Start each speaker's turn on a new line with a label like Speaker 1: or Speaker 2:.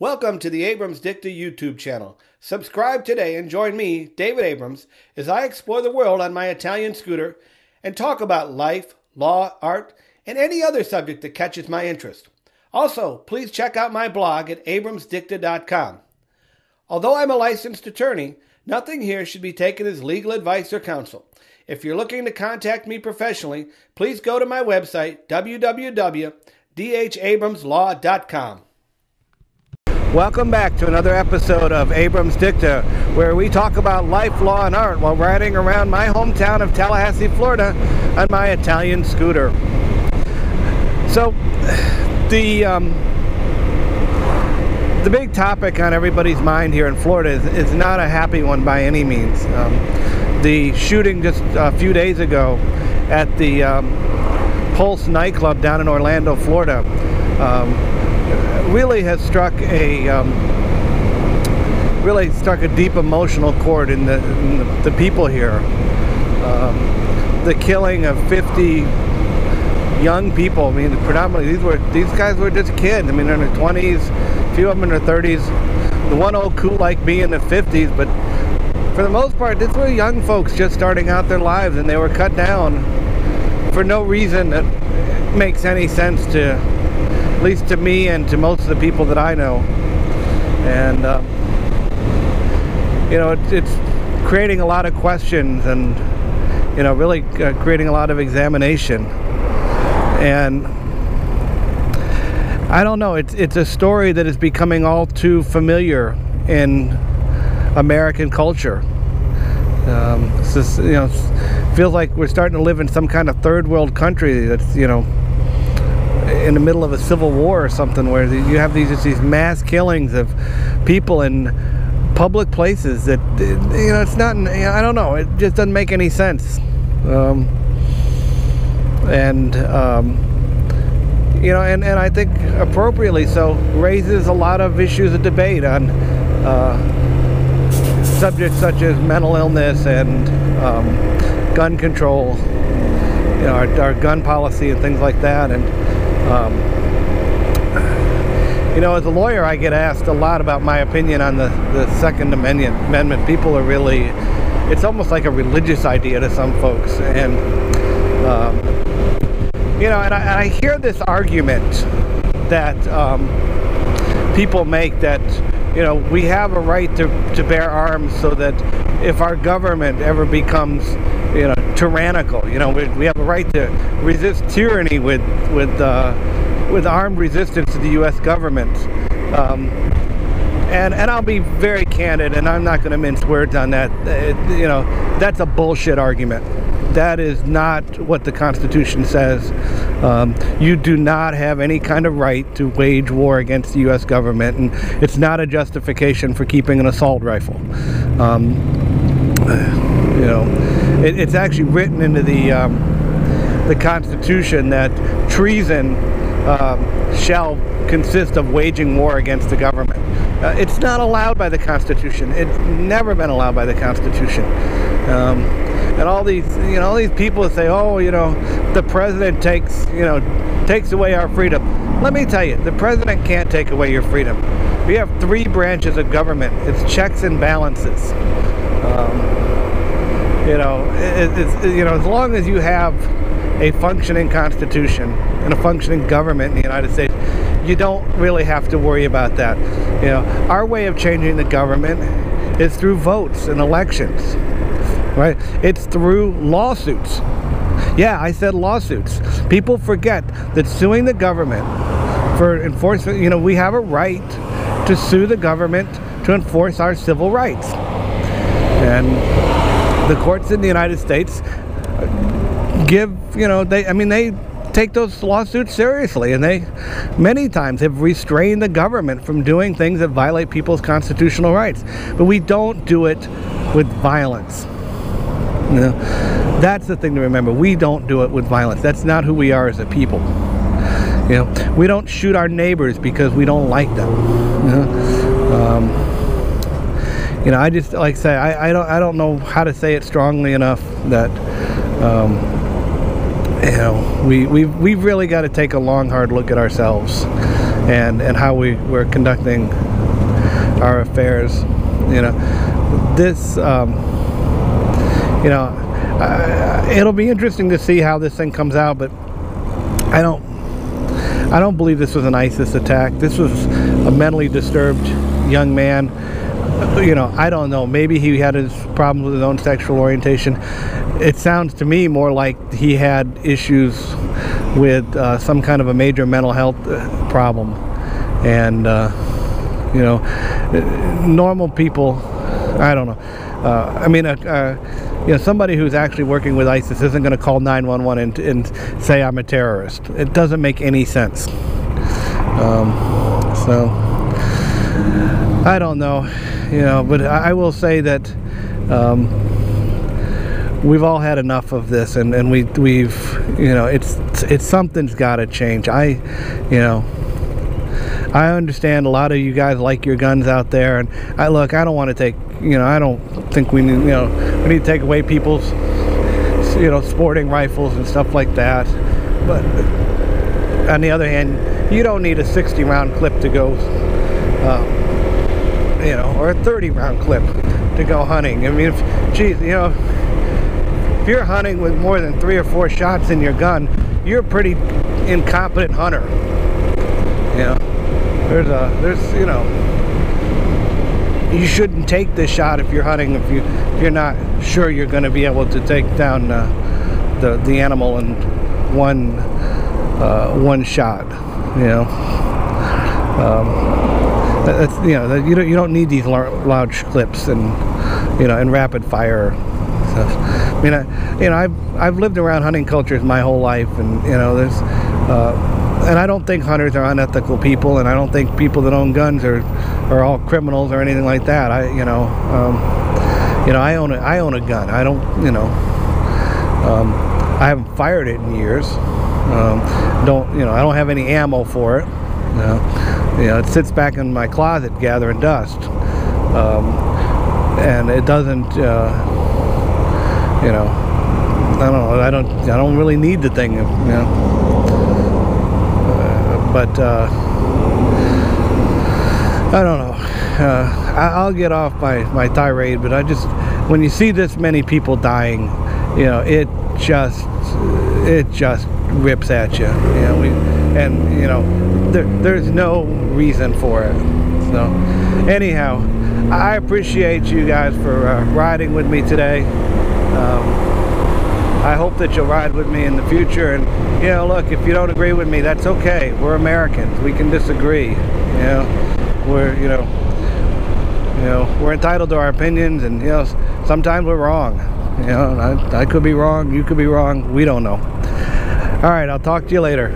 Speaker 1: Welcome to the Abrams Dicta YouTube channel. Subscribe today and join me, David Abrams, as I explore the world on my Italian scooter and talk about life, law, art, and any other subject that catches my interest. Also, please check out my blog at abramsdicta.com. Although I'm a licensed attorney, nothing here should be taken as legal advice or counsel. If you're looking to contact me professionally, please go to my website, www.dhabramslaw.com. Welcome back to another episode of Abrams Dicta, where we talk about life, law, and art while riding around my hometown of Tallahassee, Florida on my Italian scooter. So, the big topic on everybody's mind here in Florida is not a happy one by any means. The shooting just a few days ago at the Pulse nightclub down in Orlando, Florida, really has struck a deep emotional chord in the people here. The killing of 50 young people. I mean, predominantly these guys were just kids. I mean, they're in their 20s, a few of them in their 30s. The one old cool like me in the 50s, but for the most part, these were young folks just starting out their lives, and they were cut down for no reason that makes any sense to, at least to me and to most of the people that I know. And it's creating a lot of questions, and really creating a lot of examination. And I don't know, it's a story that is becoming all too familiar in American culture. Feels like we're starting to live in some kind of third world country that's in the middle of a civil war or something, where you have these mass killings of people in public places that it's not. I don't know. It just doesn't make any sense. And I think appropriately so raises a lot of issues of debate on subjects such as mental illness and gun control, our gun policy and things like that. And as a lawyer, I get asked a lot about my opinion on the Second Amendment. People are really, it's almost like a religious idea to some folks. And and I hear this argument that people make that we have a right to bear arms, so that if our government ever becomes tyrannical, we have a right to resist tyranny with armed resistance to the U.S. government. And I'll be very candid, and I'm not going to mince words on that. That's a bullshit argument. That is not what the Constitution says. You do not have any kind of right to wage war against the U.S. government, and it's not a justification for keeping an assault rifle. It's actually written into the Constitution that treason shall consist of waging war against the government. It's not allowed by the Constitution. It's never been allowed by the Constitution. And all these people that say, the president takes away our freedom. Let me tell you, the president can't take away your freedom. We have three branches of government. It's checks and balances. As long as you have a functioning Constitution and a functioning government in the United States, you don't really have to worry about that. Our way of changing the government is through votes and elections. Right? It's through lawsuits. Yeah, I said lawsuits. People forget that suing the government for enforcement, we have a right to sue the government to enforce our civil rights. And the courts in the United States give, they take those lawsuits seriously, and they many times have restrained the government from doing things that violate people's constitutional rights. But we don't do it with violence. That's the thing to remember. We don't do it with violence. That's not who we are as a people. We don't shoot our neighbors because we don't like them. I just like say I don't know how to say it strongly enough that we've really got to take a long, hard look at ourselves and how we're conducting our affairs. You know, this you know, it'll be interesting to see how this thing comes out, but I don't believe this was an ISIS attack. This was a mentally disturbed young man. You know, I don't know, maybe he had his problems with his own sexual orientation. It sounds to me more like he had issues with some kind of a major mental health problem. And you know, normal people, I don't know, I mean, you know, somebody who's actually working with ISIS isn't going to call 911 and say I'm a terrorist. It doesn't make any sense. So I don't know, you know, but I will say that we've all had enough of this, and we've you know, it's something's got to change. You know, I understand a lot of you guys like your guns out there, and I don't want to take, you know, I don't think we need, you know, we need to take away people's, you know, sporting rifles and stuff like that. But on the other hand, you don't need a 60-round clip to go, you know, or a 30-round clip to go hunting. I mean, geez, you know, if you're hunting with more than 3 or 4 shots in your gun, you're a pretty incompetent hunter. You know, there's, you know, you shouldn't take this shot if you're hunting, if you're not sure you're going to be able to take down the animal in one shot. You know, that's, you know, you don't need these large clips and, you know, and rapid fire stuff. I mean, you know, I've lived around hunting cultures my whole life, and you know, there's and I don't think hunters are unethical people, and I don't think people that own guns are all criminals or anything like that. You know, I own a gun. I don't, you know, I haven't fired it in years. I don't have any ammo for it. You know, it sits back in my closet gathering dust, and it doesn't. You know, I don't really need the thing. You know. But I don't know. I'll get off my tirade, but when you see this many people dying, you know, it just rips at you. You know, you know, there's no reason for it. So anyhow, I appreciate you guys for riding with me today. I hope that you'll ride with me in the future. And you know, look, if you don't agree with me, that's okay. We're Americans. We can disagree. You know, we're we're entitled to our opinions, and you know, sometimes we're wrong. You know, I could be wrong. You could be wrong. We don't know. All right, I'll talk to you later.